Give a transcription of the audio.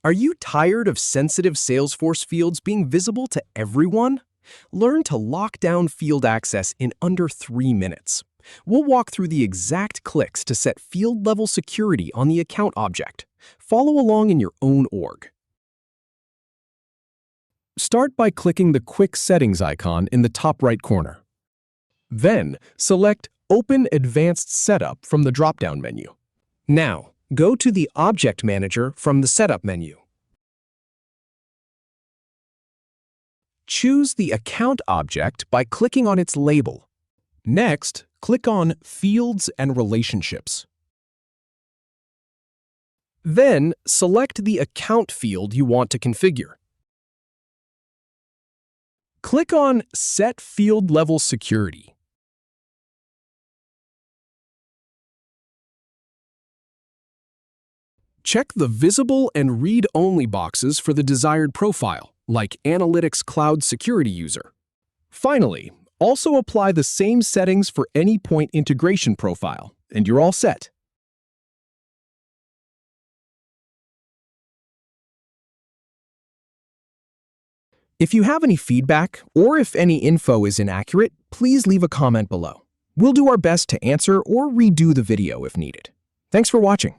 Are you tired of sensitive Salesforce fields being visible to everyone? Learn to lock down field access in under 3 minutes. We'll walk through the exact clicks to set field-level security on the account object. Follow along in your own org. Start by clicking the Quick Settings icon in the top right corner. Then, select Open Advanced Setup from the drop-down menu. Now, go to the Object Manager from the Setup menu. Choose the account object by clicking on its label. Next, click on Fields and Relationships. Then, select the account field you want to configure. Click on Set Field Level Security. Check the Visible and Read-Only boxes for the desired profile, like Analytics Cloud Security User. Finally, also apply the same settings for any point integration profile, and you're all set. If you have any feedback, or if any info is inaccurate, please leave a comment below. We'll do our best to answer or redo the video if needed. Thanks for watching.